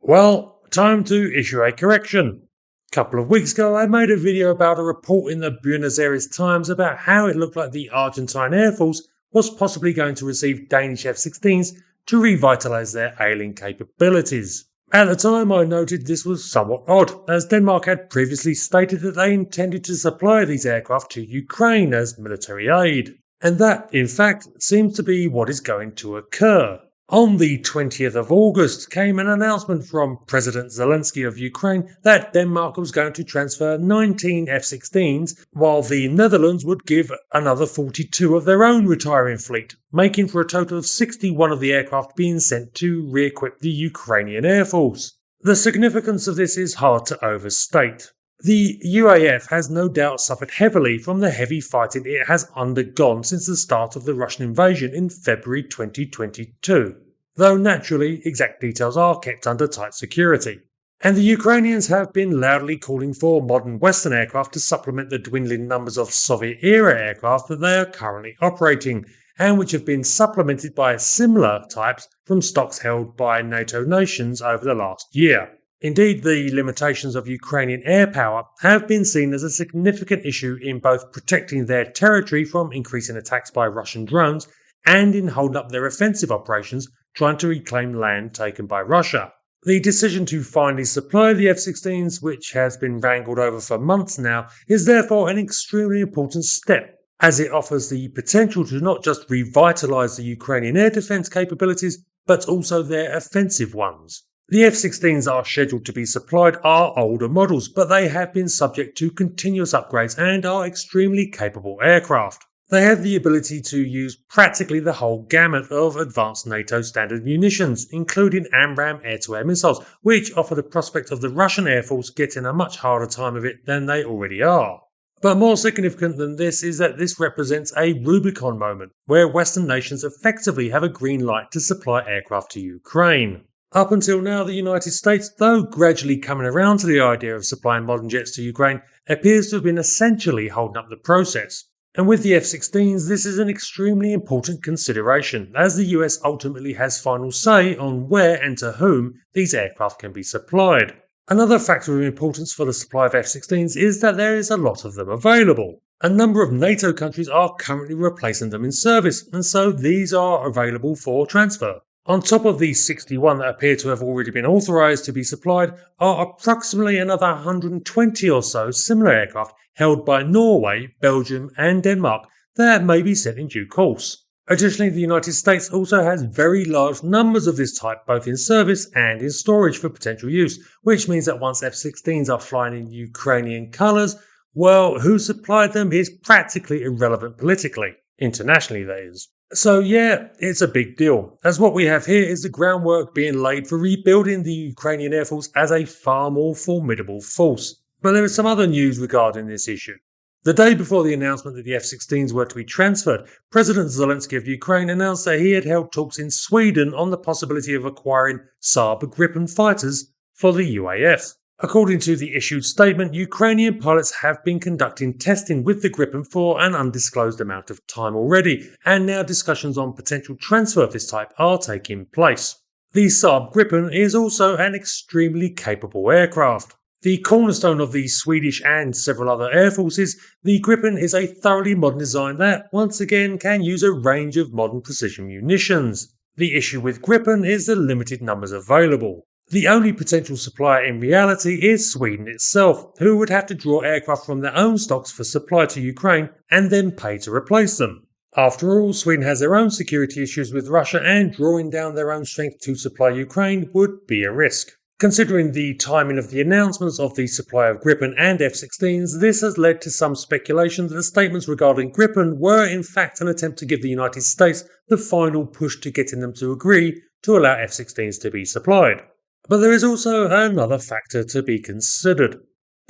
Well, time to issue a correction. A couple of weeks ago, I made a video about a report in the Buenos Aires Times about how it looked like the Argentine Air Force was possibly going to receive Danish F-16s to revitalise their ailing capabilities. At the time, I noted this was somewhat odd, as Denmark had previously stated that they intended to supply these aircraft to Ukraine as military aid. And that, in fact, seems to be what is going to occur. On the 20th of August came an announcement from President Zelensky of Ukraine that Denmark was going to transfer 19 F-16s, while the Netherlands would give another 42 of their own retiring fleet, making for a total of 61 of the aircraft being sent to re-equip the Ukrainian Air Force. The significance of this is hard to overstate. The UAF has no doubt suffered heavily from the heavy fighting it has undergone since the start of the Russian invasion in February 2022, though naturally exact details are kept under tight security. And the Ukrainians have been loudly calling for modern Western aircraft to supplement the dwindling numbers of Soviet-era aircraft that they are currently operating, and which have been supplemented by similar types from stocks held by NATO nations over the last year. Indeed, the limitations of Ukrainian air power have been seen as a significant issue in both protecting their territory from increasing attacks by Russian drones and in holding up their offensive operations trying to reclaim land taken by Russia. The decision to finally supply the F-16s, which has been wrangled over for months now, is therefore an extremely important step, as it offers the potential to not just revitalise the Ukrainian air defence capabilities, but also their offensive ones. The F-16s are scheduled to be supplied are older models, but they have been subject to continuous upgrades and are extremely capable aircraft. They have the ability to use practically the whole gamut of advanced NATO standard munitions, including AMRAAM air-to-air missiles, which offer the prospect of the Russian Air Force getting a much harder time of it than they already are. But more significant than this is that this represents a Rubicon moment, where Western nations effectively have a green light to supply aircraft to Ukraine. Up until now, the United States, though gradually coming around to the idea of supplying modern jets to Ukraine, appears to have been essentially holding up the process. And with the F-16s, this is an extremely important consideration, as the US ultimately has final say on where and to whom these aircraft can be supplied. Another factor of importance for the supply of F-16s is that there is a lot of them available. A number of NATO countries are currently replacing them in service, and so these are available for transfer. On top of these 61 that appear to have already been authorised to be supplied are approximately another 120 or so similar aircraft held by Norway, Belgium and Denmark that may be sent in due course. Additionally, the United States also has very large numbers of this type both in service and in storage for potential use, which means that once F-16s are flying in Ukrainian colours, well, who supplied them is practically irrelevant politically, internationally that is. So yeah, it's a big deal, as what we have here is the groundwork being laid for rebuilding the Ukrainian Air Force as a far more formidable force. But there is some other news regarding this issue. The day before the announcement that the F-16s were to be transferred, President Zelensky of Ukraine announced that he had held talks in Sweden on the possibility of acquiring Saab Gripen fighters for the UAF. According to the issued statement, Ukrainian pilots have been conducting testing with the Gripen for an undisclosed amount of time already, and now discussions on potential transfer of this type are taking place. The Saab Gripen is also an extremely capable aircraft. The cornerstone of the Swedish and several other air forces, the Gripen is a thoroughly modern design that, once again, can use a range of modern precision munitions. The issue with Gripen is the limited numbers available. The only potential supplier in reality is Sweden itself, who would have to draw aircraft from their own stocks for supply to Ukraine and then pay to replace them. After all, Sweden has their own security issues with Russia, and drawing down their own strength to supply Ukraine would be a risk. Considering the timing of the announcements of the supply of Gripen and F-16s, this has led to some speculation that the statements regarding Gripen were in fact an attempt to give the United States the final push to getting them to agree to allow F-16s to be supplied. But there is also another factor to be considered.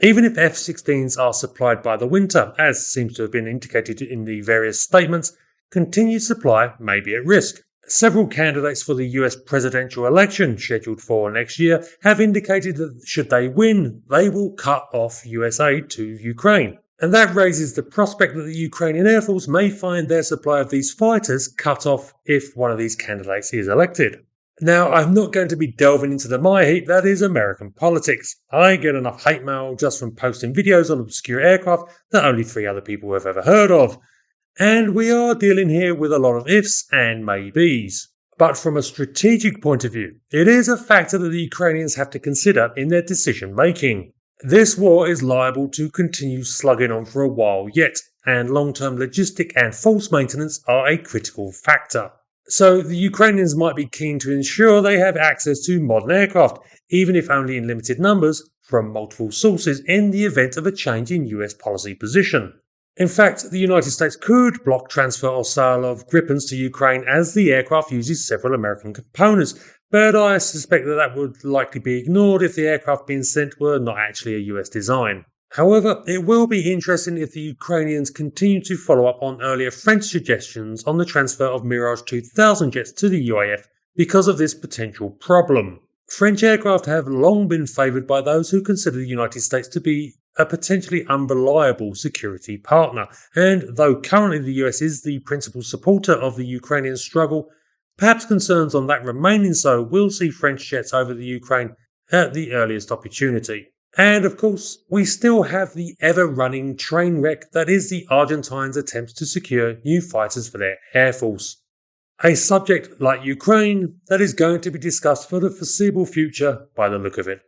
Even if F-16s are supplied by the winter, as seems to have been indicated in the various statements, continued supply may be at risk. Several candidates for the US presidential election scheduled for next year have indicated that should they win, they will cut off US aid to Ukraine. And that raises the prospect that the Ukrainian Air Force may find their supply of these fighters cut off if one of these candidates is elected. Now, I'm not going to be delving into the mire heap that is American politics. I get enough hate mail just from posting videos on obscure aircraft that only 3 other people have ever heard of. And we are dealing here with a lot of ifs and maybes. But from a strategic point of view, it is a factor that the Ukrainians have to consider in their decision making. This war is liable to continue slugging on for a while yet, and long-term logistic and force maintenance are a critical factor. So the Ukrainians might be keen to ensure they have access to modern aircraft, even if only in limited numbers, from multiple sources in the event of a change in US policy position. In fact, the United States could block transfer or sale of Gripens to Ukraine as the aircraft uses several American components, but I suspect that would likely be ignored if the aircraft being sent were not actually a US design. However, it will be interesting if the Ukrainians continue to follow up on earlier French suggestions on the transfer of Mirage 2000 jets to the UAF because of this potential problem. French aircraft have long been favoured by those who consider the United States to be a potentially unreliable security partner, and though currently the US is the principal supporter of the Ukrainian struggle, perhaps concerns on that remaining so will see French jets over the Ukraine at the earliest opportunity. And of course, we still have the ever-running train wreck that is the Argentines' attempts to secure new fighters for their air force. A subject like Ukraine that is going to be discussed for the foreseeable future by the look of it.